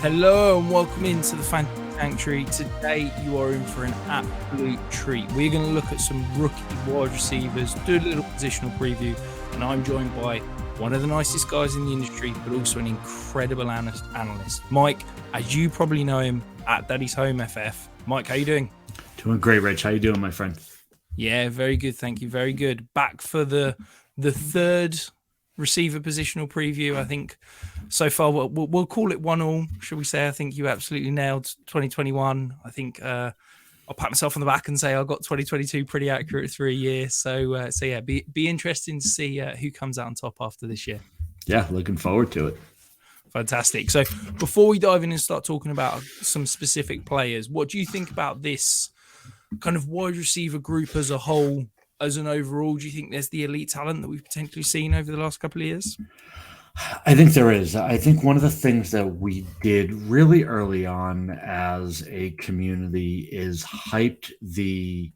Hello and welcome into the Fantasy Sanctuary. Today you are in for an absolute treat. We're going to look at some rookie wide receivers, do a little positional preview, and I'm joined by one of the nicest guys in the industry, but also an incredible analyst. Mike, as you probably know him at Daddy's Home FF. Mike, how you doing? Doing great, Rich. How you doing, my friend? Yeah, very good. Thank you. Very good. Back for the third receiver positional preview. I think so far we'll call it 1-1, shall we say. I think you absolutely nailed 2021. I think I'll pat myself on the back and say I got 2022 pretty accurate through a year. So yeah, be interesting to see who comes out on top after this year. Yeah, looking forward to it. Fantastic. So before we dive in and start talking about some specific players, what do you think about this kind of wide receiver group as a whole? As an overall, do you think there's the elite talent that we've potentially seen over the last couple of years? I think there is. I think one of the things that we did really early on as a community is hyped the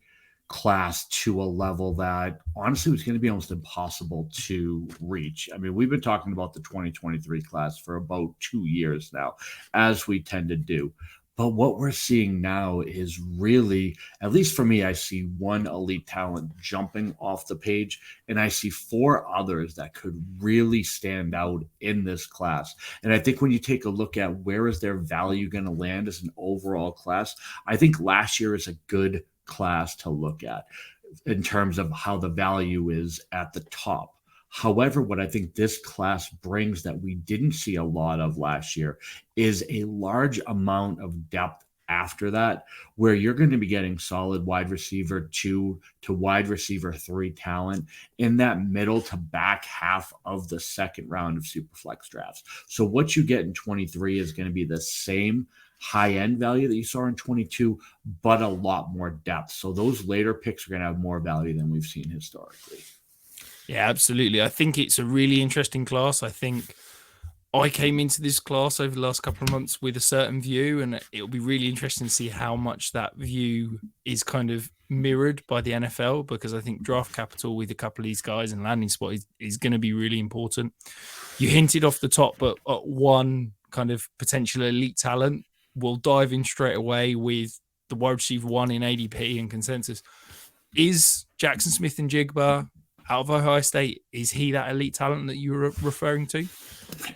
class to a level that honestly was going to be almost impossible to reach. I mean, we've been talking about the 2023 class for about 2 years now, as we tend to do. But what we're seeing now is really, at least for me, I see one elite talent jumping off the page, and I see 4 others that could really stand out in this class. And I think when you take a look at where is their value going to land as an overall class, I think last year is a good class to look at in terms of how the value is at the top. However, what I think this class brings that we didn't see a lot of last year is a large amount of depth after that, where you're going to be getting solid wide receiver 2 to wide receiver 3 talent in that middle to back half of the second round of Superflex drafts. So what you get in 23 is going to be the same high-end value that you saw in 22, but a lot more depth. So those later picks are going to have more value than we've seen historically. Yeah, absolutely. I think it's a really interesting class. I think I came into this class over the last couple of months with a certain view, and it'll be really interesting to see how much that view is kind of mirrored by the NFL, because I think draft capital with a couple of these guys and landing spot is going to be really important. You hinted off the top, but one kind of potential elite talent. We'll dive in straight away with the wide receiver 1 in ADP and consensus. Is Jaxon Smith-Njigba out of Ohio State, is he that elite talent that you were referring to?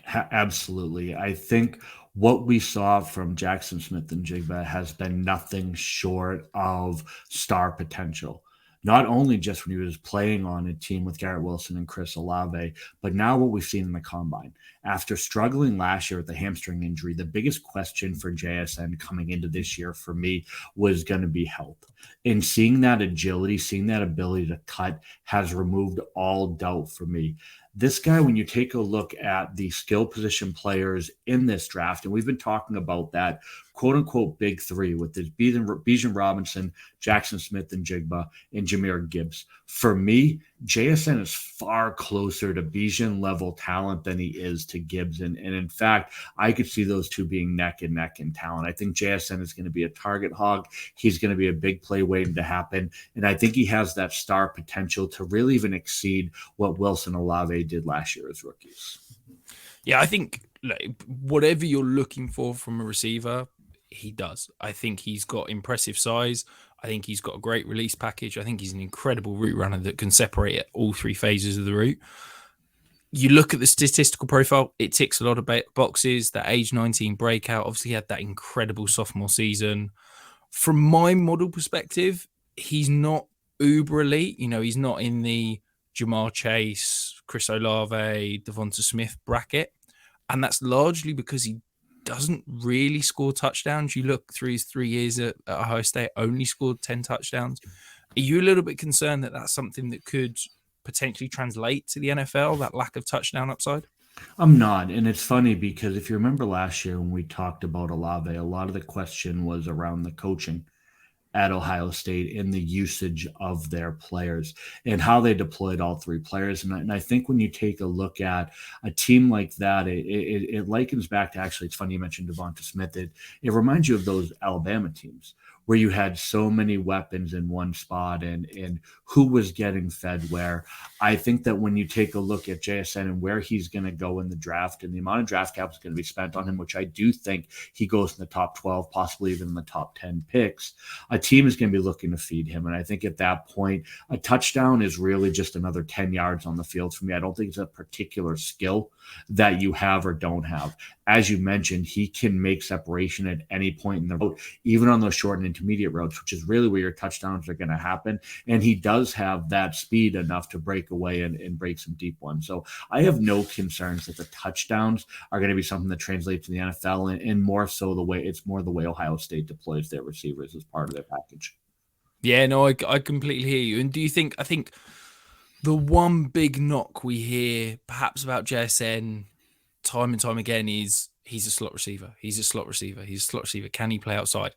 Absolutely. I think what we saw from Jaxon Smith-Njigba has been nothing short of star potential. Not only just when he was playing on a team with Garrett Wilson and Chris Olave, but now what we've seen in the combine. After struggling last year with the hamstring injury, the biggest question for JSN coming into this year for me was going to be health. And seeing that agility, seeing that ability to cut has removed all doubt for me. This guy, when you take a look at the skill position players in this draft, and we've been talking about that quote-unquote big 3 with this Bijan Robinson, Jaxon Smith-Njigba, and Jahmyr Gibbs. For me, JSN is far closer to Bijan level talent than he is to Gibbs. And in fact, I could see those two being neck and neck in talent. I think JSN is going to be a target hog. He's going to be a big play waiting to happen. And I think he has that star potential to really even exceed what Wilson Olave did last year as rookies. Yeah, I think whatever you're looking for from a receiver, he does. I think he's got impressive size. I think he's got a great release package. I think he's an incredible route runner that can separate at all 3 phases of the route. You look at the statistical profile, it ticks a lot of boxes. That age 19 breakout, obviously he had that incredible sophomore season. From my model perspective, he's not uber elite. You know, he's not in the Jamar Chase, Chris Olave, Devonta Smith bracket. And that's largely because he doesn't really score touchdowns. You look through his 3 years at Ohio State, only scored 10 touchdowns. Are you a little bit concerned that that's something that could potentially translate to the NFL, that lack of touchdown upside? I'm not. And it's funny because if you remember last year when we talked about Olave, a lot of the question was around the coaching at Ohio State in the usage of their players and how they deployed all 3 players. And I think when you take a look at a team like that, it likens back to, actually, it's funny you mentioned Devonta Smith. It reminds you of those Alabama teams where you had so many weapons in one spot and who was getting fed where. I think that when you take a look at JSN and where he's going to go in the draft and the amount of draft capital is going to be spent on him, which I do think he goes in the top 12, possibly even in the top 10 picks, a team is going to be looking to feed him. And I think at that point, a touchdown is really just another 10 yards on the field for me. I don't think it's a particular skill that you have or don't have. As you mentioned, he can make separation at any point in the road, even on those short and intermediate routes, which is really where your touchdowns are going to happen. And he does have that speed enough to break away and break some deep ones. So I have no concerns that the touchdowns are going to be something that translates to the NFL, and more so the way Ohio State deploys their receivers as part of their package. Yeah, no, I completely hear you. And do you think, I think the one big knock we hear perhaps about JSN time and time again is he's a slot receiver. He's a slot receiver. He's a slot receiver. Can he play outside?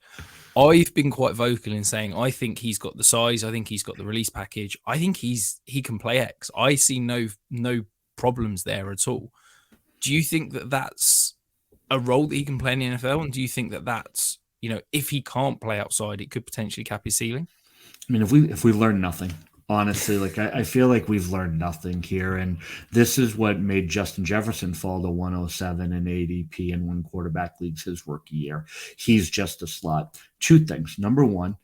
I've been quite vocal in saying I think he's got the size. I think he's got the release package. I think he can play X. I see no problems there at all. Do you think that that's a role that he can play in the NFL? And do you think that that's, if he can't play outside, it could potentially cap his ceiling? I mean, if we learn nothing, honestly, like I feel like we've learned nothing here. And this is what made Justin Jefferson fall to 107 in ADP in one quarterback leagues his rookie year. He's just a slot. Two things. Number one,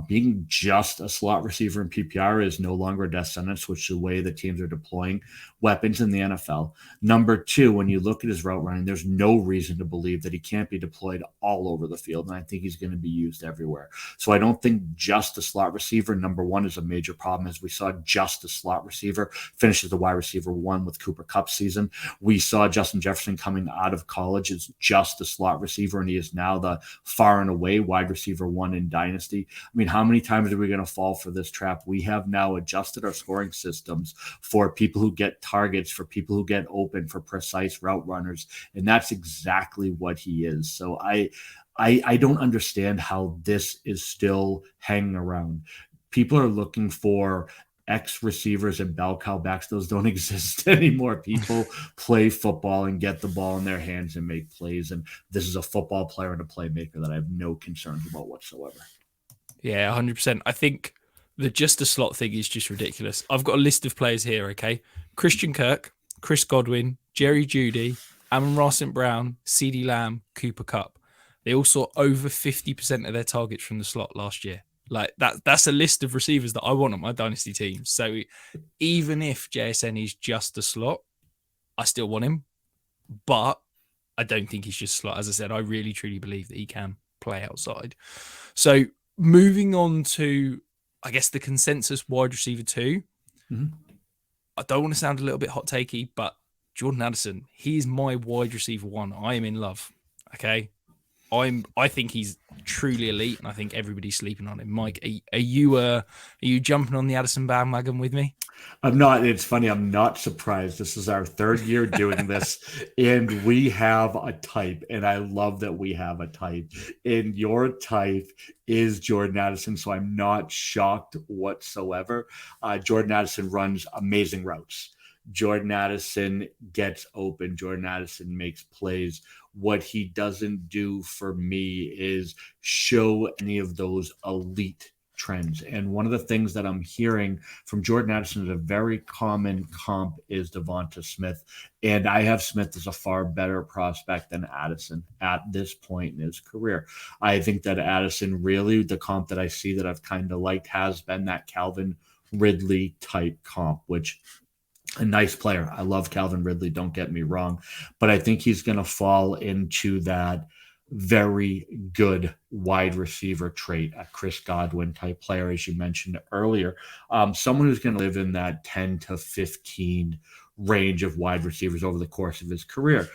being just a slot receiver in PPR is no longer a death sentence, which is the way that teams are deploying weapons in the NFL. Number two, when you look at his route running, there's no reason to believe that he can't be deployed all over the field, and I think he's going to be used everywhere. So I don't think just a slot receiver, number one, is a major problem, as we saw just a slot receiver finish as the wide receiver one with Cooper Kupp's season. We saw Justin Jefferson coming out of college as just a slot receiver, and he is now the far and away wide receiver one in Dynasty. I mean, how many times are we going to fall for this trap? We have now adjusted our scoring systems for people who get targets, for people who get open, for precise route runners, and that's exactly what he is. So I don't understand how this is still hanging around. People are looking for X receivers and bell cow backs. Those don't exist anymore. People play football and get the ball in their hands and make plays. And this is a football player and a playmaker that I have no concerns about whatsoever. Yeah, 100%. I think the just a slot thing is just ridiculous. I've got a list of players here, okay? Christian Kirk, Chris Godwin, Jerry Jeudy, Amon-Ra St. Brown, CeeDee Lamb, Cooper Kupp. They all saw over 50% of their targets from the slot last year. Like that's a list of receivers that I want on my dynasty team. So even if JSN is just a slot, I still want him. But I don't think he's just a slot. As I said, I really, truly believe that he can play outside. So moving on to, I guess, the consensus wide receiver 2. Mm-hmm. I don't want to sound a little bit hot takey, but Jordan Addison, he is my wide receiver 1. I am in love. Okay. I think he's truly elite, and I think everybody's sleeping on him. Mike, are you jumping on the Addison bandwagon with me? I'm not. It's funny. I'm not surprised. This is our third year doing this, and we have a type, and I love that we have a type. And your type is Jordan Addison, so I'm not shocked whatsoever. Jordan Addison runs amazing routes. Jordan Addison gets open. Jordan Addison makes plays. What he doesn't do for me is show any of those elite trends. And one of the things that I'm hearing from Jordan Addison is a very common comp is Devonta Smith. And I have Smith as a far better prospect than Addison at this point in his career. I think that Addison really, the comp that I see that I've kind of liked has been that Calvin Ridley type comp, which a nice player. I love Calvin Ridley, don't get me wrong, but I think he's going to fall into that very good wide receiver trait, a Chris Godwin type player, as you mentioned earlier. Someone who's going to live in that 10 to 15 range of wide receivers over the course of his career.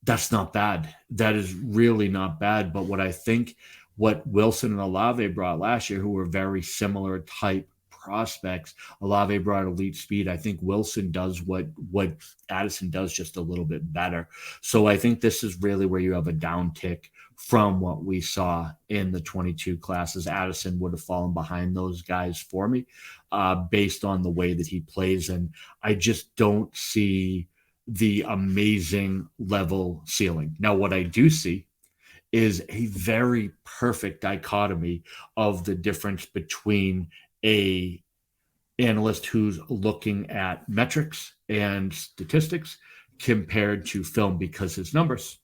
That's not bad. That is really not bad. But what Wilson and Olave brought last year, who were very similar type prospects, Olave brought elite speed. I think Wilson does what Addison does, just a little bit better. So I think this is really where you have a downtick from what we saw in the 22 classes. Addison would have fallen behind those guys for me based on the way that he plays. And I just don't see the amazing level ceiling. Now, what I do see is a very perfect dichotomy of the difference between a analyst who's looking at metrics and statistics compared to film, because his numbers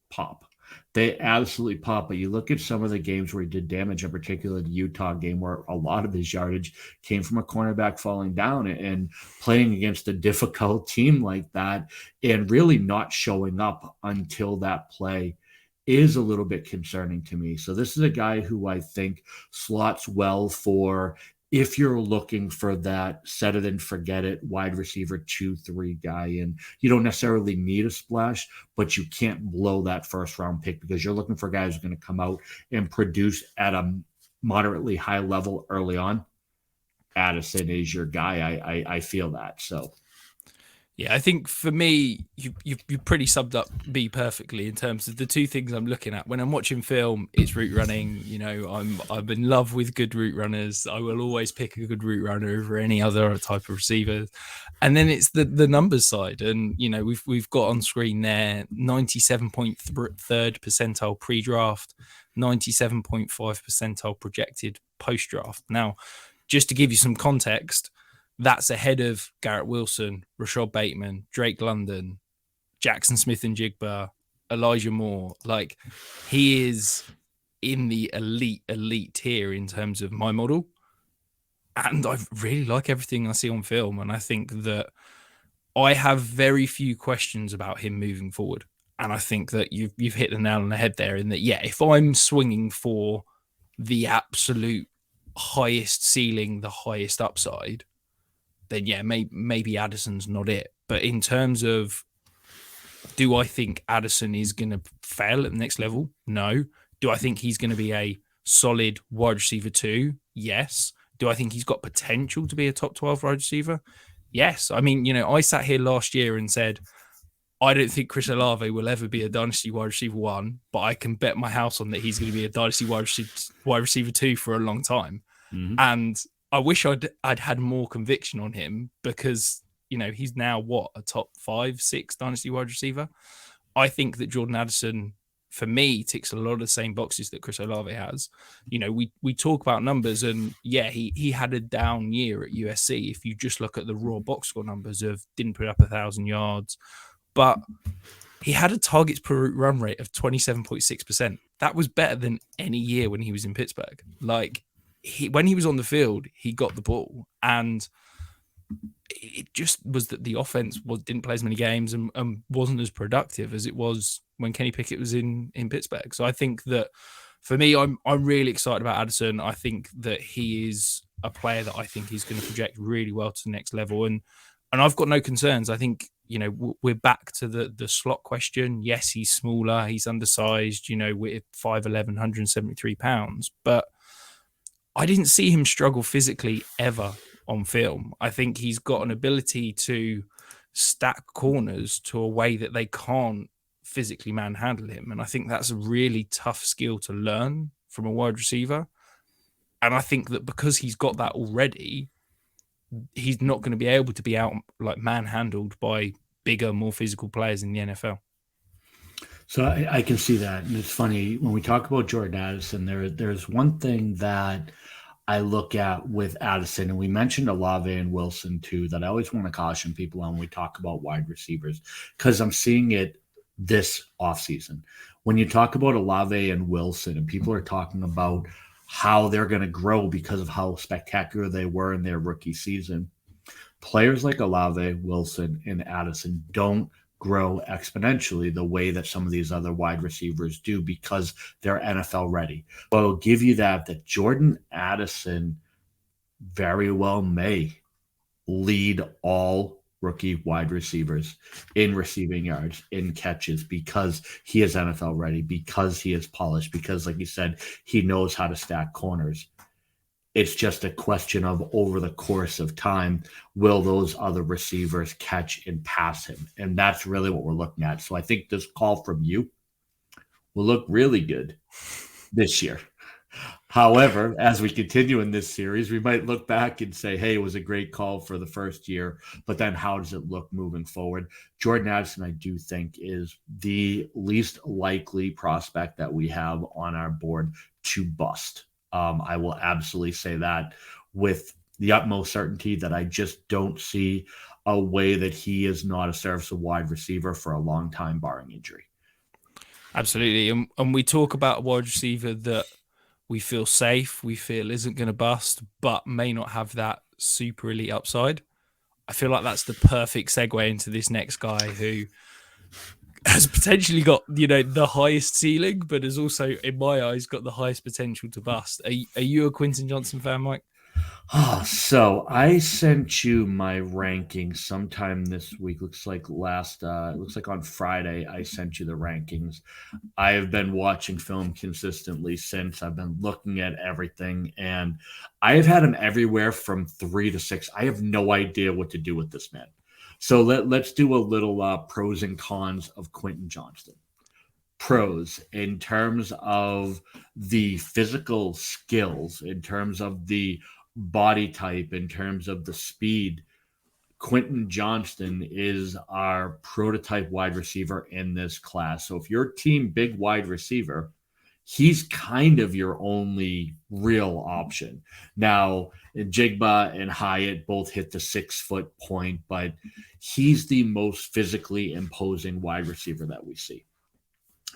pop. They absolutely pop. But you look at some of the games where he did damage, in particular the Utah game, where a lot of his yardage came from a cornerback falling down and playing against a difficult team like that and really not showing up until that play is a little bit concerning to me. So this is a guy who I think slots well for, if you're looking for that set it and forget it wide receiver 2-3 guy, and you don't necessarily need a splash, but you can't blow that first round pick because you're looking for guys who are going to come out and produce at a moderately high level early on. Addison is your guy. I feel that. So yeah, I think for me, you pretty summed up B perfectly in terms of the two things I'm looking at when I'm watching film. It's route running. You know, I'm in love with good route runners. I will always pick a good route runner over any other type of receiver. And then it's the numbers side, and you know we've got on screen there 97.3rd percentile pre-draft, 97.5 percentile projected post-draft. Now, just to give you some context, that's ahead of Garrett Wilson, Rashad Bateman, Drake London, Jaxon Smith-Njigba, Elijah Moore. Like, he is in the elite tier in terms of my model. And I really like everything I see on film. And I think that I have very few questions about him moving forward. And I think that you've hit the nail on the head there in that, yeah, if I'm swinging for the absolute highest ceiling, the highest upside, then yeah, maybe Addison's not it. But in terms of, do I think Addison is going to fail at the next level? No. Do I think he's going to be a solid wide receiver 2? Yes. Do I think he's got potential to be a top 12 wide receiver? Yes. I mean, you know, I sat here last year and said, I don't think Chris Olave will ever be a dynasty wide receiver 1, but I can bet my house on that he's going to be a dynasty wide receiver 2 for a long time. Mm-hmm. And I wish I'd had more conviction on him because, you know, he's now a top 5-6 dynasty wide receiver. I think that Jordan Addison, for me, ticks a lot of the same boxes that Chris Olave has. You know, we talk about numbers, and yeah, he had a down year at USC. If you just look at the raw box score numbers of didn't put up 1,000 yards, but he had a targets per route run rate of 27.6%. That was better than any year when he was in Pittsburgh. Like, when he was on the field, he got the ball, and it just was that the offense didn't play as many games and wasn't as productive as it was when Kenny Pickett was in Pittsburgh. So I think that for me, I'm really excited about Addison. I think that he is a player that I think is going to project really well to the next level, and I've got no concerns. I think, you know, we're back to the slot question. Yes, he's smaller, he's undersized. You know, we're 5'11", 173 pounds, but I didn't see him struggle physically ever on film. I think he's got an ability to stack corners to a way that they can't physically manhandle him. And I think that's a really tough skill to learn from a wide receiver. And I think that because he's got that already, he's not going to be able to be out like manhandled by bigger, more physical players in the NFL. So I can see that. And it's funny, when we talk about Jordan Addison, there's one thing that I look at with Addison, and we mentioned Olave and Wilson too, that I always want to caution people on when we talk about wide receivers, because I'm seeing it this offseason. When you talk about Olave and Wilson, and people are talking about how they're going to grow because of how spectacular they were in their rookie season, players like Olave, Wilson, and Addison don't grow exponentially the way that some of these other wide receivers do because they're NFL ready. But I'll give you that Jordan Addison very well may lead all rookie wide receivers in receiving yards, in catches, because he is NFL ready, because he is polished, because, like you said, he knows how to stack corners. It's just a question of, over the course of time, will those other receivers catch and pass him? And that's really what we're looking at. So I think this call from you will look really good this year. However, as we continue in this series, we might look back and say, hey, it was a great call for the first year, but then how does it look moving forward? Jordan Addison, I do think, is the least likely prospect that we have on our board to bust. I will absolutely say that with the utmost certainty that I just don't see a way that he is not a serviceable wide receiver for a long time, barring injury. Absolutely. And we talk about a wide receiver that we feel safe, we feel isn't going to bust, but may not have that super elite upside. I feel like that's the perfect segue into this next guy who has potentially got, the highest ceiling, but has also, in my eyes, got the highest potential to bust. Are you a Quentin Johnston fan, Mike? So I sent you my rankings sometime this week. Looks like on Friday I sent you the rankings. I have been watching film consistently since. I've been looking at everything, and I have had him everywhere from 3 to 6. I have no idea what to do with this man. So let's do a little pros and cons of Quentin Johnston. Pros in terms of the physical skills, in terms of the body type, in terms of the speed. Quentin Johnston is our prototype wide receiver in this class. So if you're team big wide receiver, he's kind of your only real option. Now, Njigba and Hyatt both hit the 6 foot point, but he's the most physically imposing wide receiver that we see.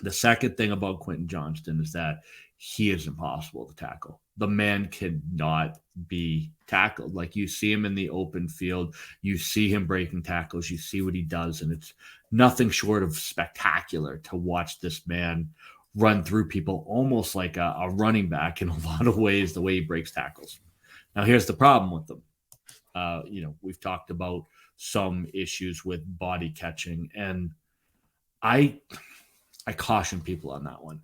The second thing about Quentin Johnston is that he is impossible to tackle. The man cannot be tackled. Like, you see him in the open field, you see him breaking tackles, you see what he does, and it's nothing short of spectacular to watch this man run through people almost like a running back in a lot of ways, the way he breaks tackles. Now, here's the problem with them. We've talked about some issues with body catching, and I caution people on that one.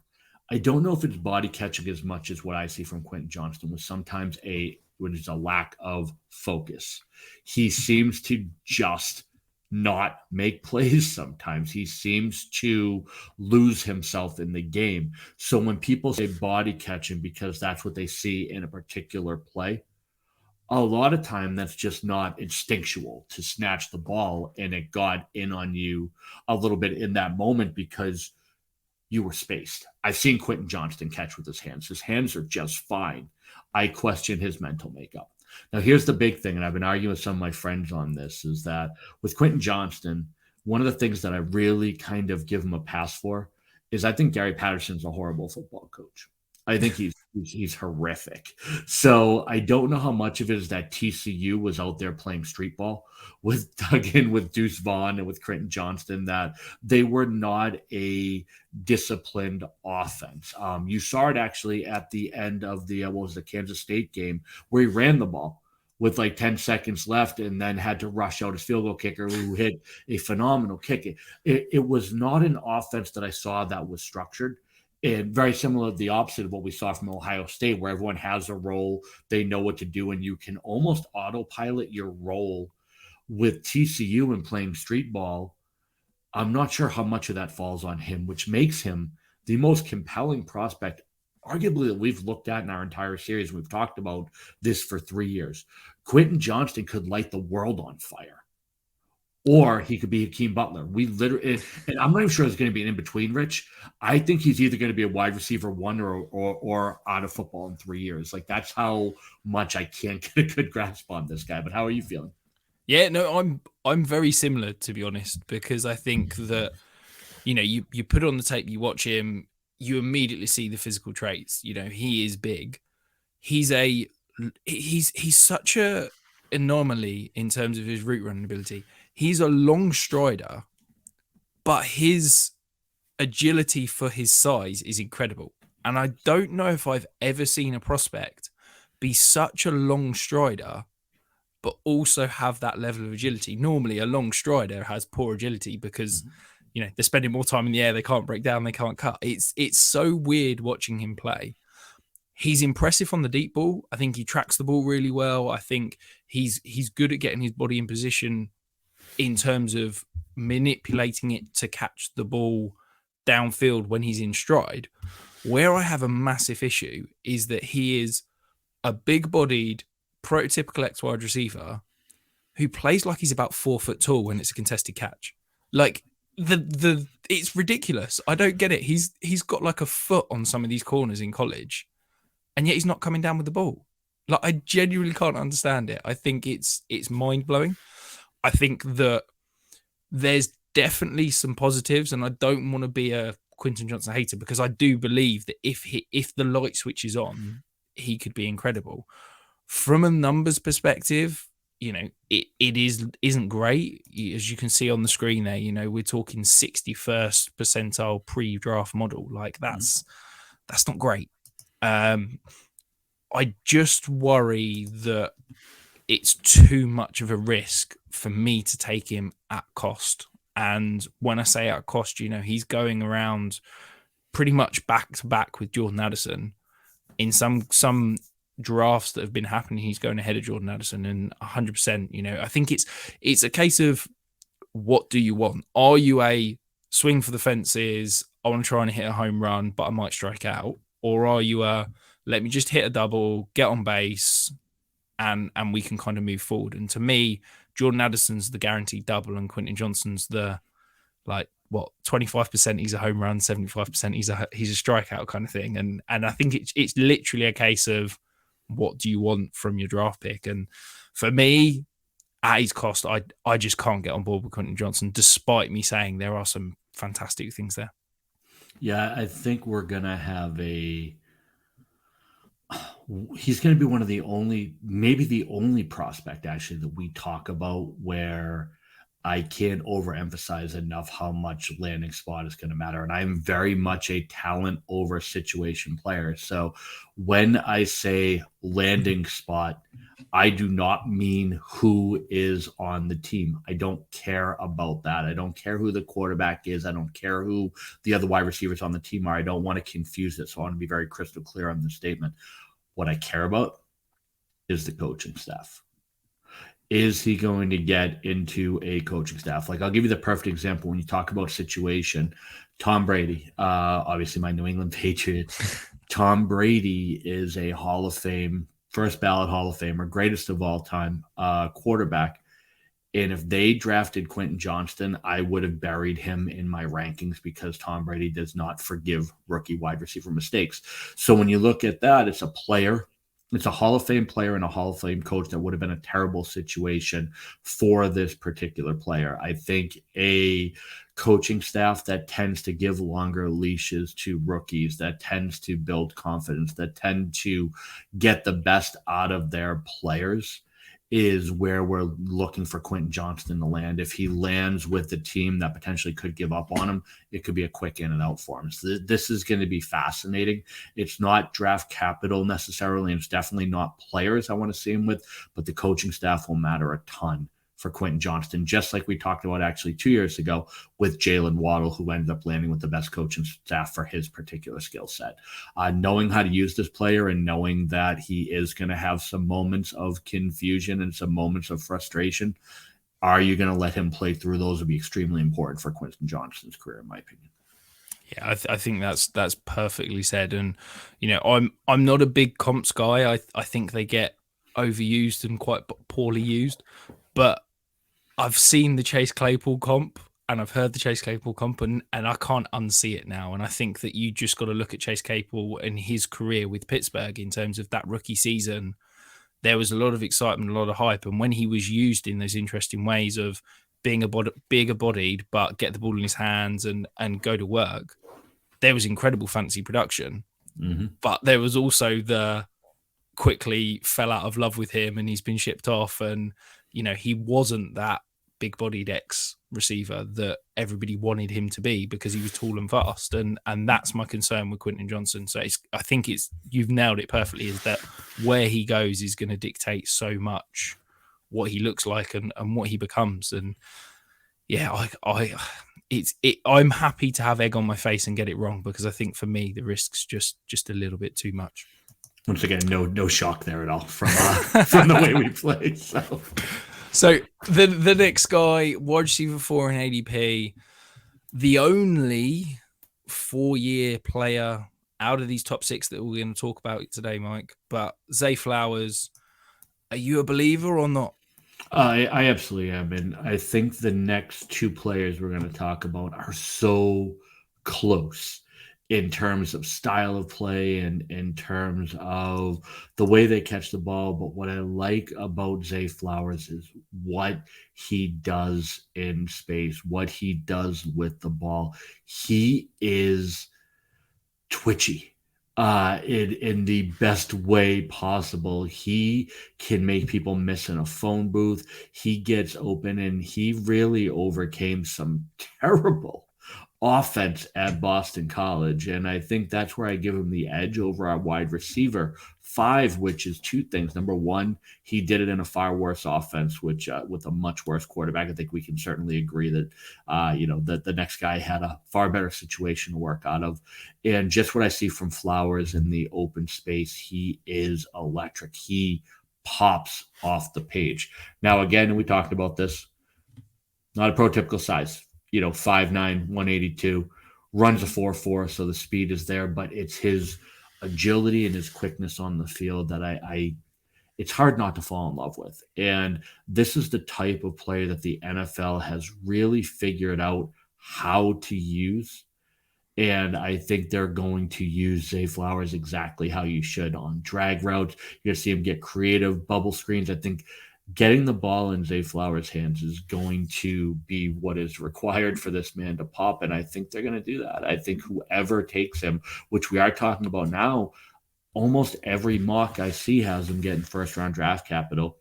I don't know if it's body catching as much as what I see from Quentin Johnston was sometimes when it's a lack of focus. He seems to just not make plays sometimes. He seems to lose himself in the game. So when people say body catching because that's what they see in a particular play, a lot of time that's just not instinctual to snatch the ball and it got in on you a little bit in that moment because you were spaced. I've seen Quentin Johnston catch with his hands. His hands are just fine. I question his mental makeup. Now, here's the big thing, and I've been arguing with some of my friends on this, is that with Quentin Johnston, one of the things that I really kind of give him a pass for is I think Gary Patterson's a horrible football coach. I think he's horrific. So I don't know how much of it is that TCU was out there playing street ball with Deuce Vaughn and with Quentin Johnston, that they were not a disciplined offense. You saw it actually at the end of the Kansas State game where he ran the ball with like 10 seconds left and then had to rush out his field goal kicker who hit a phenomenal kick. It was not an offense that I saw that was structured. And very similar to the opposite of what we saw from Ohio State, where everyone has a role, they know what to do, and you can almost autopilot your role. With TCU and playing street ball, I'm not sure how much of that falls on him, which makes him the most compelling prospect, arguably, that we've looked at in our entire series. We've talked about this for 3 years. Quentin Johnston could light the world on fire. Or he could be Hakeem Butler. We literally, and I'm not even sure it's going to be an in-between, Rich. I think he's either going to be a wide receiver one or out of football in 3 years. Like, that's how much I can't get a good grasp on this guy. But how are you feeling? Yeah, no, I'm very similar, to be honest, because I think that, you put on the tape, you watch him, you immediately see the physical traits. He is big. He's such a anomaly in terms of his route running ability. He's a long strider, but his agility for his size is incredible. And I don't know if I've ever seen a prospect be such a long strider, but also have that level of agility. Normally, a long strider has poor agility because, they're spending more time in the air. They can't break down. They can't cut. It's so weird watching him play. He's impressive on the deep ball. I think he tracks the ball really well. I think he's good at getting his body in position in terms of manipulating it to catch the ball downfield when he's in stride. Where I have a massive issue is that he is a big-bodied, prototypical X wide receiver who plays like he's about 4 foot tall when it's a contested catch. Like it's ridiculous. I don't get it. He's got like a foot on some of these corners in college, and yet he's not coming down with the ball. Like, I genuinely can't understand it. I think it's mind-blowing. I think that there's definitely some positives, and I don't want to be a Quentin Johnston hater, because I do believe that if the light switch is on, he could be incredible. From a numbers perspective, it isn't great. As you can see on the screen there, we're talking 61st percentile pre-draft model. Like, that's not great. I just worry that it's too much of a risk for me to take him at cost. And when I say at cost, he's going around pretty much back to back with Jordan Addison. In some drafts that have been happening, he's going ahead of Jordan Addison, and 100%. I think it's a case of, what do you want? Are you a swing for the fences, I want to try and hit a home run, but I might strike out? Or are you a, let me just hit a double, get on base, and we can kind of move forward? And to me, Jordan Addison's the guaranteed double, and Quentin Johnston's the, 25% he's a home run, 75% he's a strikeout kind of thing. And I think it's literally a case of, what do you want from your draft pick? And for me, at his cost, I just can't get on board with Quentin Johnston, despite me saying there are some fantastic things there. Yeah, I think we're going to have he's going to be one of the only, maybe the only prospect actually that we talk about where I can't overemphasize enough how much landing spot is going to matter. And I'm very much a talent over situation player. So when I say landing spot, I do not mean who is on the team. I don't care about that. I don't care who the quarterback is. I don't care who the other wide receivers on the team are. I don't want to confuse it. So I want to be very crystal clear on the statement. What I care about is the coaching staff. Is he going to get into a coaching staff? Like, I'll give you the perfect example when you talk about situation. Tom Brady, obviously my New England Patriots. Tom Brady is a Hall of Fame, first ballot Hall of Famer, greatest of all time quarterback. And if they drafted Quentin Johnston, I would have buried him in my rankings, because Tom Brady does not forgive rookie wide receiver mistakes. So when you look at that, it's a player. It's a Hall of Fame player and a Hall of Fame coach that would have been a terrible situation for this particular player. I think a coaching staff that tends to give longer leashes to rookies, that tends to build confidence, that tend to get the best out of their players, is where we're looking for Quentin Johnston to land. If he lands with the team that potentially could give up on him, it could be a quick in and out for him. So this is going to be fascinating. It's not draft capital necessarily, and it's definitely not players I want to see him with, but the coaching staff will matter a ton for Quentin Johnston, just like we talked about actually 2 years ago with Jalen Waddle, who ended up landing with the best coaching staff for his particular skill set. Knowing how to use this player and knowing that he is going to have some moments of confusion and some moments of frustration, are you going to let him play through those? Would be extremely important for Quentin Johnston's career, in my opinion. Yeah, I think that's perfectly said. And I'm not a big comps guy. I think they get overused and quite poorly used, but I've seen the Chase Claypool comp, and I've heard the Chase Claypool comp, and I can't unsee it now. And I think that you just got to look at Chase Claypool and his career with Pittsburgh in terms of that rookie season. There was a lot of excitement, a lot of hype. And when he was used in those interesting ways of being bigger bodied, but get the ball in his hands and go to work, there was incredible fantasy production. Mm-hmm. But there was also the quickly fell out of love with him and he's been shipped off. And, he wasn't that big-bodied X receiver that everybody wanted him to be, because he was tall and fast, and that's my concern with Quentin Johnston. So I think you've nailed it perfectly, is that where he goes is going to dictate so much what he looks like and what he becomes. And yeah, I'm happy to have egg on my face and get it wrong, because I think for me the risk's just a little bit too much. Once again, no shock there at all from the way we play. So the next guy, wide receiver 4 in ADP, the only 4-year player out of these top 6 that we're going to talk about today, Mike. But Zay Flowers, are you a believer or not? I absolutely am. And I think the next 2 players we're going to talk about are so close in terms of style of play and in terms of the way they catch the ball. But what I like about Zay Flowers is what he does in space, what he does with the ball. He is twitchy in the best way possible. He can make people miss in a phone booth. He gets open, and he really overcame some terrible offense at Boston College. And I think that's where I give him the edge over our wide receiver 5, which is 2 things. Number one, he did it in a far worse offense, which with a much worse quarterback. I think we can certainly agree that, that the next guy had a far better situation to work out of. And just what I see from Flowers in the open space, he is electric. He pops off the page. Now, again, we talked about this, not a prototypical size. 5'9", 182, runs a 4.4, so the speed is there, but it's his agility and his quickness on the field that it's hard not to fall in love with. And this is the type of player that the NFL has really figured out how to use. And I think they're going to use Zay Flowers exactly how you should on drag routes. You're going to see him get creative bubble screens. I think getting the ball in Zay Flowers' hands is going to be what is required for this man to pop, and I think they're going to do that. I think whoever takes him, which we are talking about now, almost every mock I see has him getting first-round draft capital.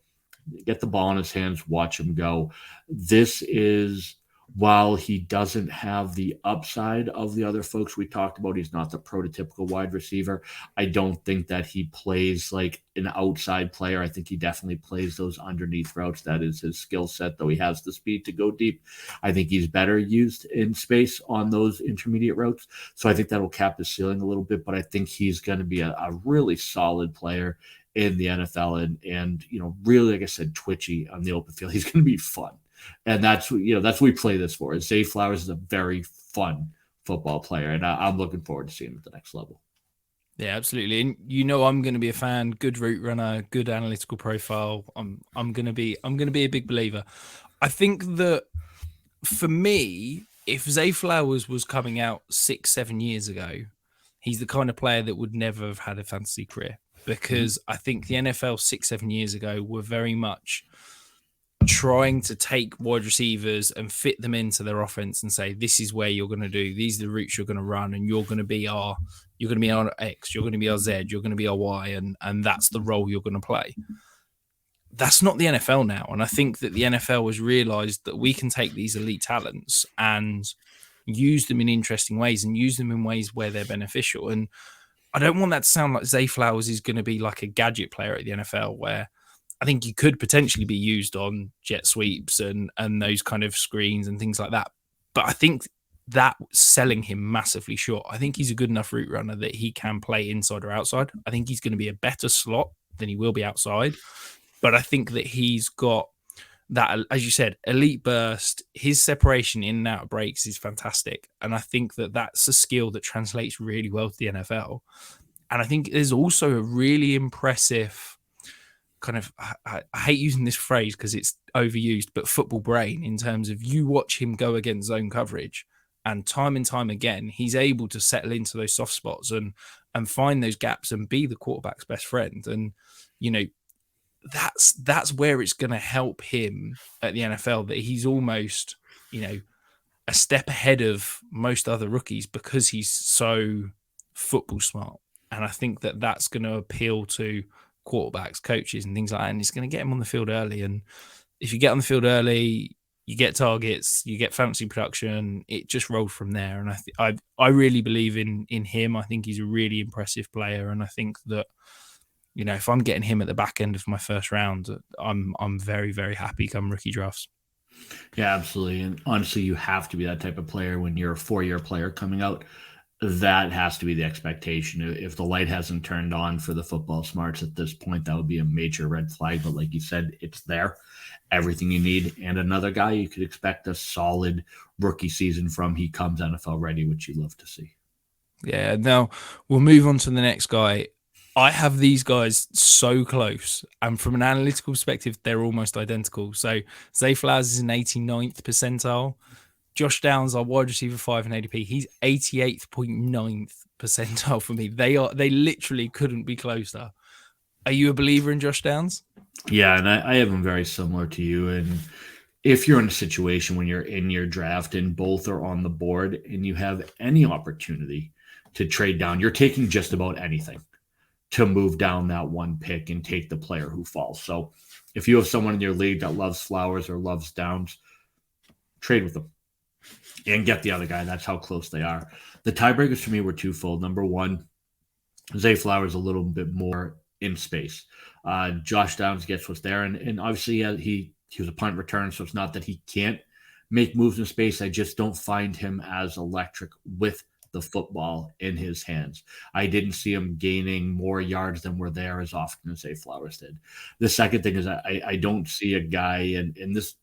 Get the ball in his hands, watch him go. This is, while he doesn't have the upside of the other folks we talked about, he's not the prototypical wide receiver. I don't think that he plays like an outside player. I think he definitely plays those underneath routes. That is his skill set, though he has the speed to go deep. I think he's better used in space on those intermediate routes. So I think that will cap the ceiling a little bit, but I think he's going to be a really solid player in the NFL and really, like I said, twitchy on the open field. He's going to be fun. And that's what we play this for. Zay Flowers is a very fun football player, and I'm looking forward to seeing him at the next level. Yeah, absolutely. And I'm going to be a fan. Good route runner, good analytical profile. I'm going to be a big believer. I think that for me, if Zay Flowers was coming out 6-7 years ago, he's the kind of player that would never have had a fantasy career, because I think the NFL 6-7 years ago were very much trying to take wide receivers and fit them into their offense and say, this is where you're going to do, these are the routes you're going to run, and you're going to be our X, you're going to be our Z, you're going to be our Y, and that's the role you're going to play. That's not the NFL now. And I think that the NFL has realized that we can take these elite talents and use them in interesting ways and use them in ways where they're beneficial. And I don't want that to sound like Zay Flowers is going to be like a gadget player at the NFL, where I think he could potentially be used on jet sweeps and those kind of screens and things like that. But I think that selling him massively short. I think he's a good enough route runner that he can play inside or outside. I think he's going to be a better slot than he will be outside. But I think that he's got that, as you said, elite burst. His separation in and out of breaks is fantastic. And I think that that's a skill that translates really well to the NFL. And I think there's also a really impressive kind of, I hate using this phrase because it's overused, but football brain, in terms of you watch him go against zone coverage, and time again, he's able to settle into those soft spots and find those gaps and be the quarterback's best friend. And, that's where it's going to help him at the NFL, that he's almost, a step ahead of most other rookies because he's so football smart. And I think that that's going to appeal to quarterbacks, coaches, and things like that. And it's going to get him on the field early. And if you get on the field early, you get targets, you get fantasy production. It just rolled from there. And I really believe in him. I think he's a really impressive player. And I think that, if I'm getting him at the back end of my first round, I'm very, very happy come rookie drafts. Yeah, absolutely. And honestly, you have to be that type of player when you're a 4-year player coming out. That has to be the expectation. If the light hasn't turned on for the football smarts at this point, that would be a major red flag. But like you said, it's there. Everything you need. And another guy you could expect a solid rookie season from. He comes NFL ready, which you love to see. Yeah. Now we'll move on to the next guy. I have these guys so close, and from an analytical perspective, they're almost identical. So Zay Flowers is an 89th percentile. Josh Downs, our wide receiver 5 in ADP, he's 88.9th percentile for me. They literally couldn't be closer. Are you a believer in Josh Downs? Yeah, and I have them very similar to you. And if you're in a situation when you're in your draft and both are on the board and you have any opportunity to trade down, you're taking just about anything to move down that one pick and take the player who falls. So if you have someone in your league that loves Flowers or loves Downs, trade with them and get the other guy. That's how close they are. The tiebreakers for me were twofold. Number one, Zay Flowers a little bit more in space. Josh Downs gets what's there, and obviously he was a punt return, so it's not that he can't make moves in space. I just don't find him as electric with the football in his hands. I didn't see him gaining more yards than were there as often as Zay Flowers did. The second thing is I don't see a guy, and this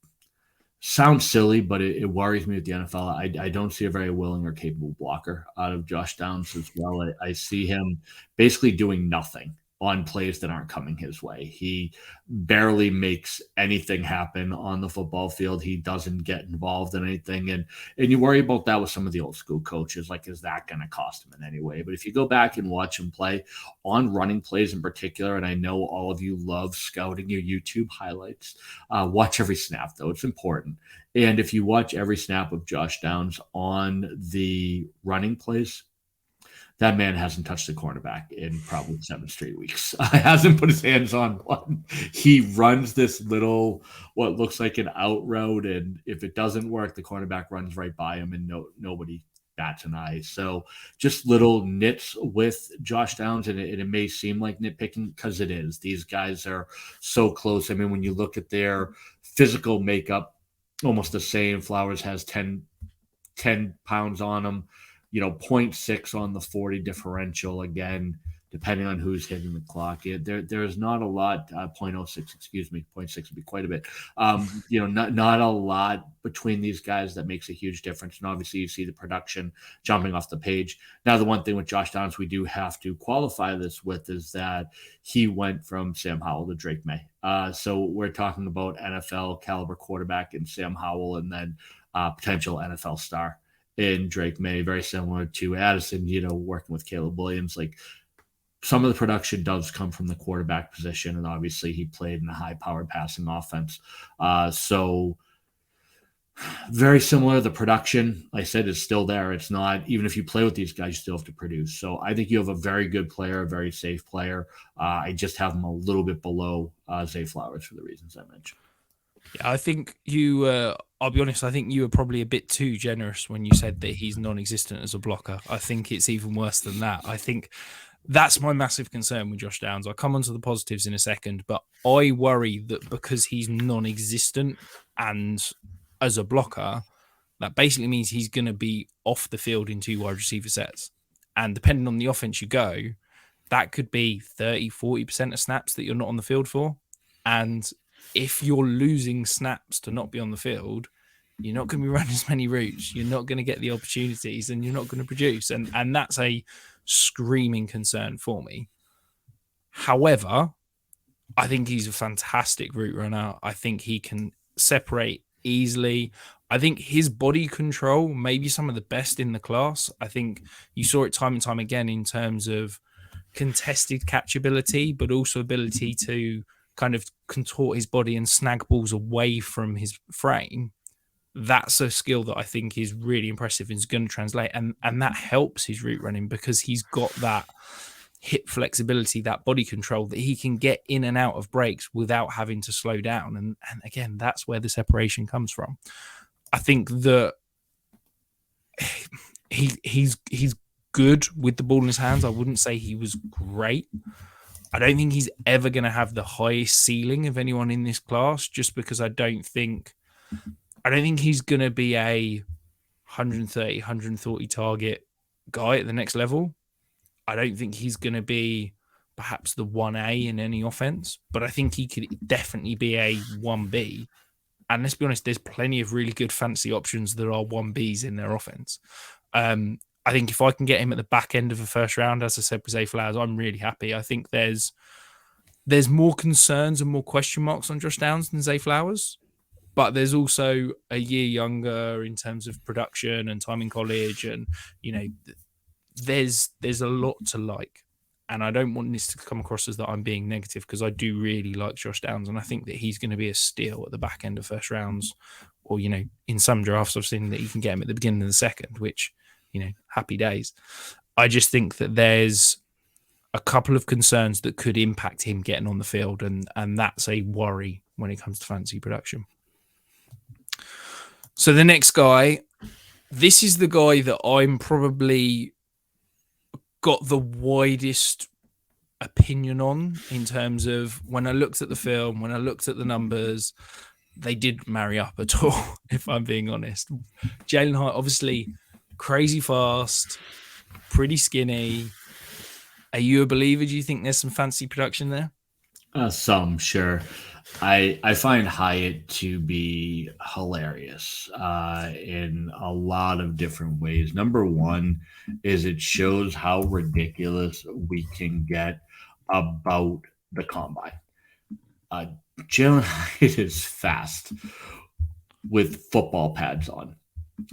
sounds silly, but it worries me with the NFL. I don't see a very willing or capable blocker out of Josh Downs as well. I see him basically doing nothing on plays that aren't coming his way. He barely makes anything happen on the football field. He doesn't get involved in anything. And you worry about that with some of the old school coaches. Like, is that going to cost him in any way? But if you go back and watch him play on running plays in particular, and I know all of you love scouting your YouTube highlights, watch every snap, though. It's important. And if you watch every snap of Josh Downs on the running plays, that man hasn't touched the cornerback in probably 7 straight weeks. Hasn't put his hands on one. He runs this little, what looks like an out route, and if it doesn't work, the cornerback runs right by him, and nobody bats an eye. So just little nits with Josh Downs, and it may seem like nitpicking because it is. These guys are so close. I mean, when you look at their physical makeup, almost the same. Flowers has 10 pounds on him. 0.6 on the 40 differential again, depending on who's hitting the clock. There's not a lot, 0.06, excuse me, 0.6 would be quite a bit. Not a lot between these guys that makes a huge difference. And obviously you see the production jumping off the page. Now, the one thing with Josh Downs we do have to qualify this with is that he went from Sam Howell to Drake May. So we're talking about NFL caliber quarterback in Sam Howell, and then potential NFL star in Drake May, very similar to Addison, working with Caleb Williams. Like, some of the production does come from the quarterback position, and obviously he played in a high-powered passing offense. So very similar. The production, like I said, is still there. It's not, even if you play with these guys, you still have to produce. So I think you have a very good player, a very safe player. I just have him a little bit below Zay Flowers for the reasons I mentioned. Yeah, I think I'll be honest, I think you were probably a bit too generous when you said that he's non-existent as a blocker. I think it's even worse than that. I think that's my massive concern with Josh Downs. I'll come on to the positives in a second, but I worry that because he's non-existent and as a blocker, that basically means he's going to be off the field in 2 wide receiver sets. And depending on the offense you go, that could be 30, 40% of snaps that you're not on the field for. And if you're losing snaps to not be on the field, you're not going to be running as many routes. You're not going to get the opportunities, and you're not going to produce. And that's a screaming concern for me. However, I think he's a fantastic route runner. I think he can separate easily. I think his body control may be some of the best in the class. I think you saw it time and time again in terms of contested catchability, but also ability to kind of contort his body and snag balls away from his frame. That's a skill that I think is really impressive and is going to translate. And that helps his route running because he's got that hip flexibility, that body control that he can get in and out of breaks without having to slow down. And again, that's where the separation comes from. I think that he's good with the ball in his hands. I wouldn't say he was great. I don't think he's ever going to have the highest ceiling of anyone in this class, just because I don't think he's going to be a 130, 140 target guy at the next level. I don't think he's going to be perhaps the 1A in any offense, but I think he could definitely be a 1B. And let's be honest, there's plenty of really good fancy options that are 1Bs in their offense. I think if I can get him at the back end of the first round, as I said with Zay Flowers, I'm really happy. I think there's more concerns and more question marks on Josh Downs than Zay Flowers, but there's also a year younger in terms of production and time in college, and there's a lot to like. And I don't want this to come across as that I'm being negative, because I do really like Josh Downs, and I think that he's going to be a steal at the back end of first rounds, or in some drafts I've seen that you can get him at the beginning of the second, which happy days. I just think that there's a couple of concerns that could impact him getting on the field, and that's a worry when it comes to fantasy production. So the next guy, this is the guy that I'm probably got the widest opinion on, in terms of when I looked at the film, when I looked at the numbers, they didn't marry up at all, if I'm being honest. Jalin Hyatt, obviously crazy fast, pretty skinny. Are you a believer? Do you think there's some fancy production there? Some, sure. I find Hyatt to be hilarious in a lot of different ways. Number one is it shows how ridiculous we can get about the combine. Jalin Hyatt is fast with football pads on.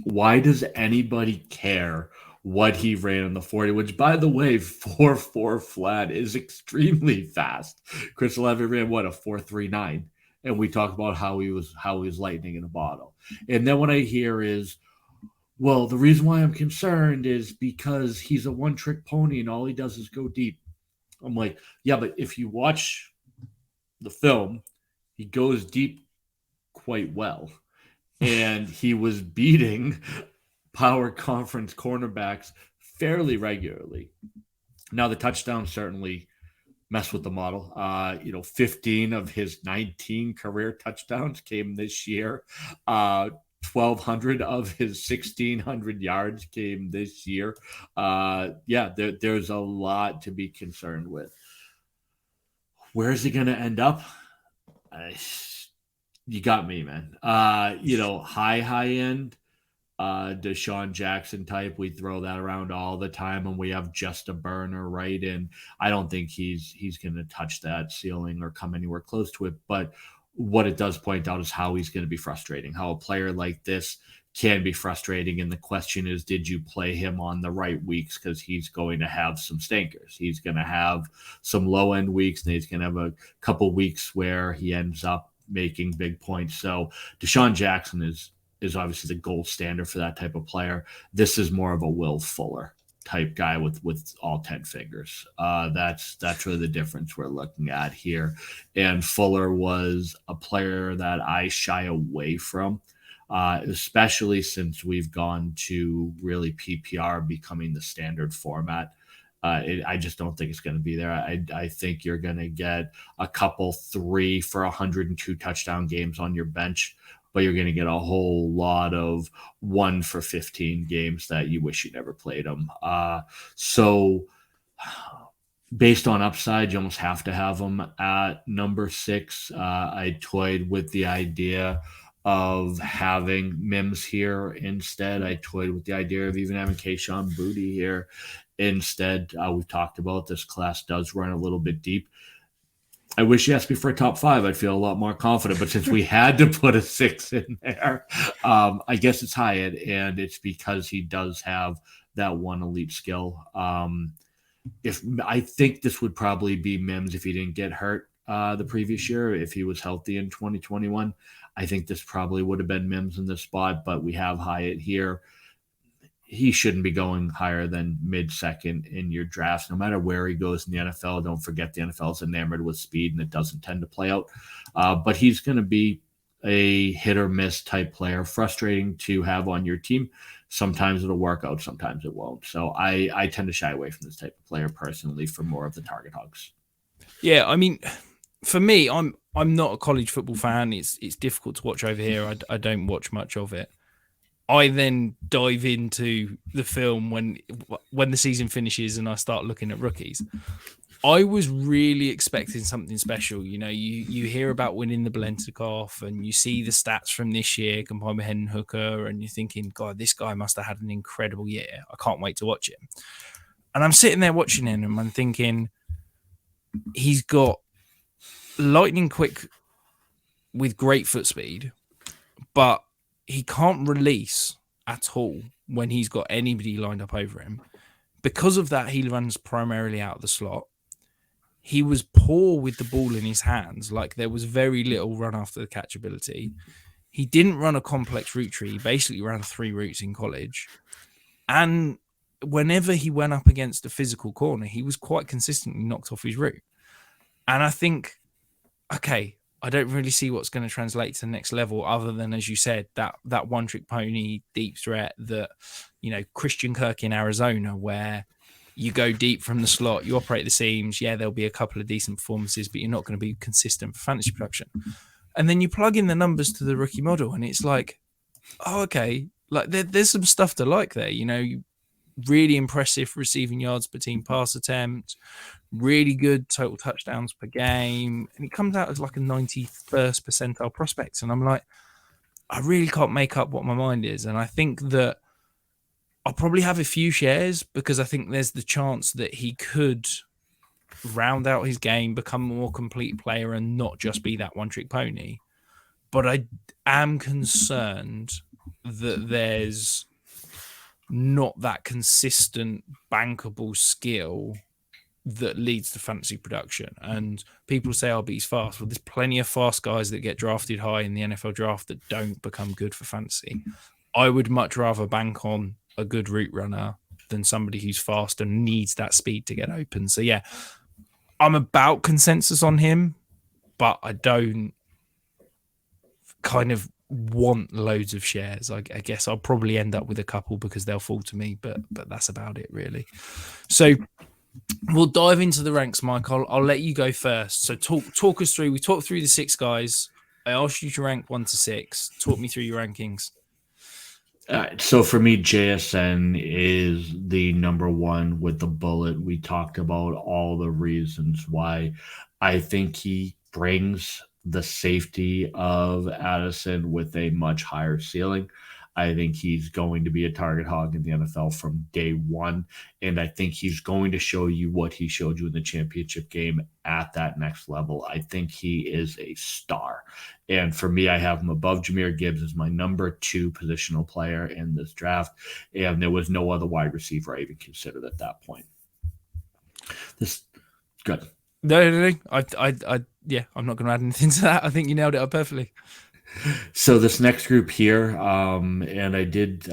Why does anybody care what he ran in the 40, which, by the way, 4.4 flat is extremely fast. Chris Olave ran, what, a 4.39? And we talked about how he was lightning in a bottle. And then what I hear is, well, the reason why I'm concerned is because he's a one-trick pony and all he does is go deep. I'm like, yeah, but if you watch the film, he goes deep quite well. And he was beating power conference cornerbacks fairly regularly. Now, the touchdowns certainly mess with the model. 15 of his 19 career touchdowns came this year. 1,200 of his 1,600 yards came this year. There's a lot to be concerned with. Where is he going to end up? You got me, man. High end, Deshaun Jackson type. We throw that around all the time, and we have just a burner, right? And I don't think he's going to touch that ceiling or come anywhere close to it. But what it does point out is how he's going to be frustrating, how a player like this can be frustrating. And the question is, did you play him on the right weeks? Because he's going to have some stinkers. He's going to have some low-end weeks, and he's going to have a couple weeks where he ends up making big points. So Deshaun Jackson is obviously the gold standard for that type of player. This is more of a Will Fuller type guy with all 10 fingers. That's really the difference we're looking at here. And Fuller was a player that I shy away from, especially since we've gone to really PPR becoming the standard format. I just don't think it's going to be there. I think you're going to get a couple 3 for 102 touchdown games on your bench, but you're going to get a whole lot of 1 for 15 games that you wish you never played them. So based on upside, you almost have to have them at number 6. I toyed with the idea of having Mims here instead. I toyed with the idea of even having Kayshon Boutte here instead. We've talked about this class does run a little bit deep. I wish you asked me for a top 5. I'd feel a lot more confident. But since we had to put a 6 in there, I guess it's Hyatt, and it's because he does have that one elite skill. If I think this would probably be Mims if he didn't get hurt the previous year, if he was healthy in 2021. I think this probably would have been Mims in this spot, but we have Hyatt here. He shouldn't be going higher than mid-second in your drafts, no matter where he goes in the NFL. Don't forget the NFL is enamored with speed, and it doesn't tend to play out. But he's going to be a hit-or-miss type player, frustrating to have on your team. Sometimes it'll work out, sometimes it won't. So I tend to shy away from this type of player personally for more of the target hogs. Yeah, I mean, for me, I'm not a college football fan. It's difficult to watch over here. I don't watch much of it. I then dive into the film when the season finishes and I start looking at rookies. I was really expecting something special. You know, you hear about winning the Blentikov and you see the stats from this year combined with Hendon Hooker, and you're thinking, God, this guy must have had an incredible year. I can't wait to watch him. And I'm sitting there watching him and I'm thinking, he's got lightning quick with great foot speed, but he can't release at all when he's got anybody lined up over him. Because of that, he runs primarily out of the slot. He was poor with the ball in his hands. Like, there was very little run after the catch ability. He didn't run a complex route tree. He basically ran 3 routes in college. And whenever he went up against a physical corner, he was quite consistently knocked off his route. And I think, okay, I don't really see what's going to translate to the next level other than, as you said, that one-trick pony deep threat that, you know, Christian Kirk in Arizona, where you go deep from the slot, you operate the seams. Yeah, there'll be a couple of decent performances, but you're not going to be consistent for fantasy production. And then you plug in the numbers to the rookie model, and it's like, oh, okay, like there's some stuff to like there. You know, really impressive receiving yards per team pass attempt, really good total touchdowns per game, and it comes out as like a 91st percentile prospect. And I'm like, I really can't make up what my mind is. And I think that I'll probably have a few shares because I think there's the chance that he could round out his game, become a more complete player, and not just be that one-trick pony. But I am concerned that there's not that consistent, bankable skill that leads to fantasy production. And people say, oh, but he's fast. Well, there's plenty of fast guys that get drafted high in the NFL draft that don't become good for fantasy. I would much rather bank on a good route runner than somebody who's fast and needs that speed to get open. So yeah, I'm about consensus on him, but I don't kind of want loads of shares. I guess I'll probably end up with a couple because they'll fall to me, but that's about it really. So we'll dive into the ranks, Mike. I'll let you go first. So talk us through. We talked through the 6 guys. I asked you to rank 1 to 6. Talk me through your rankings. So for me, JSN is the number 1 with the bullet. We talked about all the reasons why. I think he brings the safety of Addison with a much higher ceiling. I think he's going to be a target hog in the NFL from day one. And I think he's going to show you what he showed you in the championship game at that next level. I think he is a star. And for me, I have him above Jahmyr Gibbs as my number 2 positional player in this draft. And there was no other wide receiver I even considered at that point. This good. No. Yeah, I'm not going to add anything to that. I think you nailed it up perfectly. So this next group here, and I did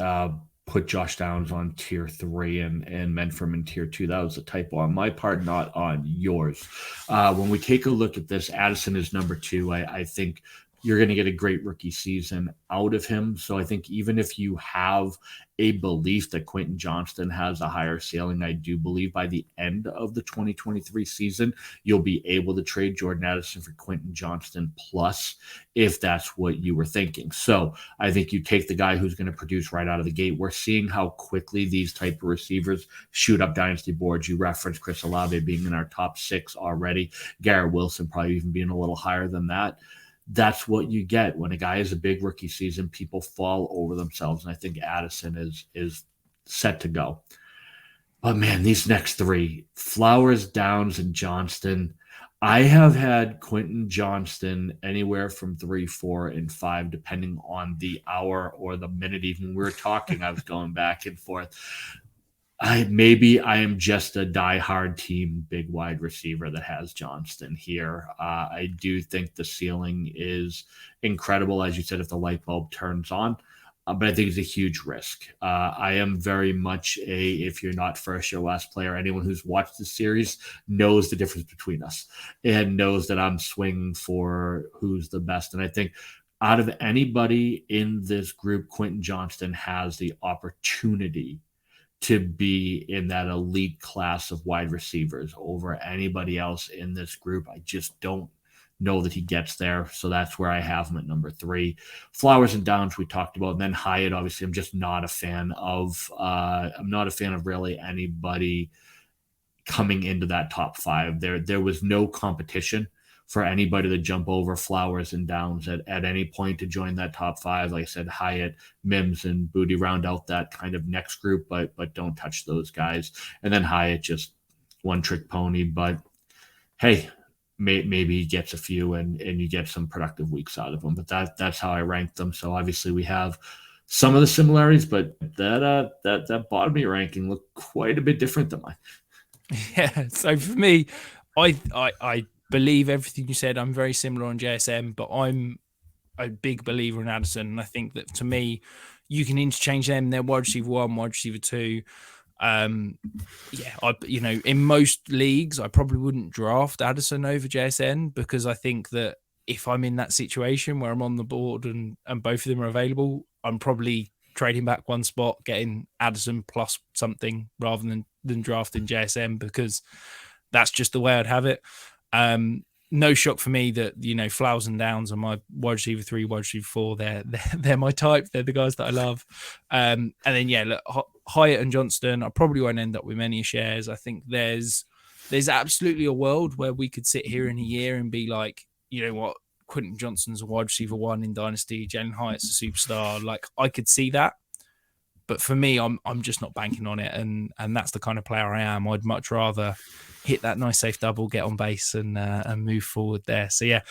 put Josh Downs on tier 3 and Menford in tier 2. That was a typo on my part, not on yours. When we take a look at this, Addison is number 2. I think you're going to get a great rookie season out of him. So I think even if you have a belief that Quentin Johnston has a higher ceiling, I do believe by the end of the 2023 season, you'll be able to trade Jordan Addison for Quentin Johnston plus, if that's what you were thinking. So I think you take the guy who's going to produce right out of the gate. We're seeing how quickly these type of receivers shoot up dynasty boards. You referenced Chris Olave being in our top 6 already. Garrett Wilson probably even being a little higher than that. That's what you get when a guy has a big rookie season. People fall over themselves, and I think Addison is set to go. But man, these next 3, Flowers, Downs, and Johnston, I have had Quentin Johnston anywhere from 3, 4, and 5, depending on the hour or the minute. Even when we were talking, I was going back and forth. Maybe I am just a diehard team big wide receiver that has Johnston here. I do think the ceiling is incredible, as you said, if the light bulb turns on. But I think it's a huge risk. I am very much if you're not first or last player, anyone who's watched the series knows the difference between us and knows that I'm swinging for who's the best. And I think out of anybody in this group, Quentin Johnston has the opportunity to be in that elite class of wide receivers over anybody else in this group. I just don't know that he gets there. So that's where I have him at number 3. Flowers and Downs we talked about. And then Hyatt, obviously, I'm just not a fan of. I'm not a fan of really anybody coming into that top 5. There was no competition for anybody to jump over Flowers and Downs at any point to join that top 5. Like I said, Hyatt, Mims, and Booty round out that kind of next group, but don't touch those guys. And then Hyatt, just one trick pony. But hey, maybe he gets a few and you get some productive weeks out of them. But that's how I ranked them. So obviously we have some of the similarities, but that bottom 8 ranking looked quite a bit different than mine. Yeah. So for me, I believe everything you said. I'm very similar on JSM, but I'm a big believer in Addison. And I think that to me, you can interchange them. They're wide receiver 1, wide receiver 2. In most leagues, I probably wouldn't draft Addison over JSN, because I think that if I'm in that situation where I'm on the board and both of them are available, I'm probably trading back one spot, getting Addison plus something rather than drafting JSM, because that's just the way I'd have it. No shock for me that, Flowers and Downs are my wide receiver 3, wide receiver 4. They're my type. They're the guys that I love. And then, look, Hyatt and Johnston, I probably won't end up with many shares. I think there's absolutely a world where we could sit here in a year and be like, you know what, Quentin Johnston's a wide receiver 1 in Dynasty, Jalin Hyatt's a superstar. Like, I could see that. But for me, I'm just not banking on it. And that's the kind of player I am. I'd much rather hit that nice safe double, get on base and move forward there. So, yeah,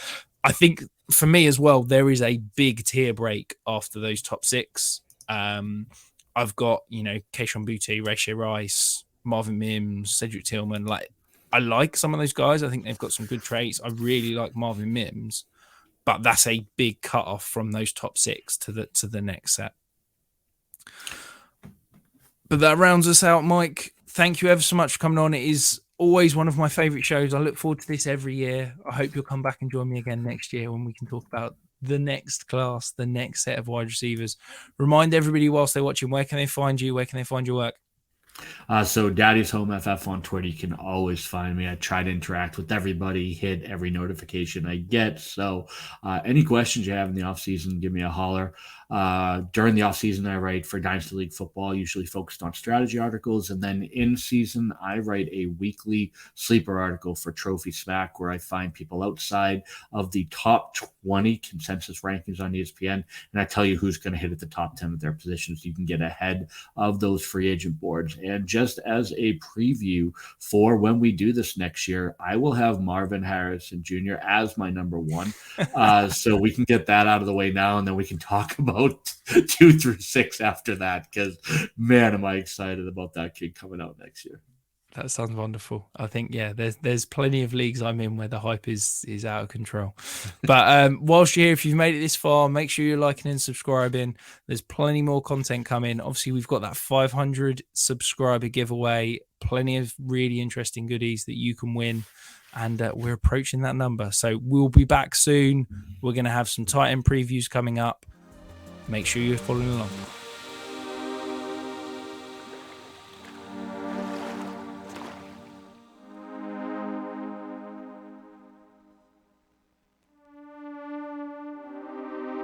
I think for me as well, there is a big tier break after those top 6. I've got, Keishon Boutte, Rashee Rice, Marvin Mims, Cedric Tillman. Like, I like some of those guys. I think they've got some good traits. I really like Marvin Mims, but that's a big cutoff from those top 6 to the next set. But that rounds us out, Mike. Thank you ever so much for coming on. It is always one of my favorite shows. I look forward to this every year. I hope you'll come back and join me again next year when we can talk about the next class, the next set of wide receivers. Remind everybody whilst they're watching, where can they find you? Where can they find your work? So Daddy's Home FF on Twitter, you can always find me. I try to interact with everybody, hit every notification I get. So any questions you have in the offseason, give me a holler. During the offseason, I write for Dynasty League Football, usually focused on strategy articles. And then in season, I write a weekly sleeper article for TrophySmack, where I find people outside of the top 20 consensus rankings on ESPN. And I tell you who's going to hit at the top 10 of their positions. You can get ahead of those free agent boards. And just as a preview for when we do this next year, I will have Marvin Harrison Jr. as my number 1. So we can get that out of the way now, and then we can talk about 2 through 6 after that, because man, am I excited about that kid coming out next year. That sounds wonderful. I think, there's plenty of leagues I'm in where the hype is out of control. But whilst you're here, if you've made it this far, make sure you're liking and subscribing. There's plenty more content coming. Obviously, we've got that 500 subscriber giveaway, plenty of really interesting goodies that you can win. And we're approaching that number. So we'll be back soon. We're going to have some tight end previews coming up. Make sure you're following along.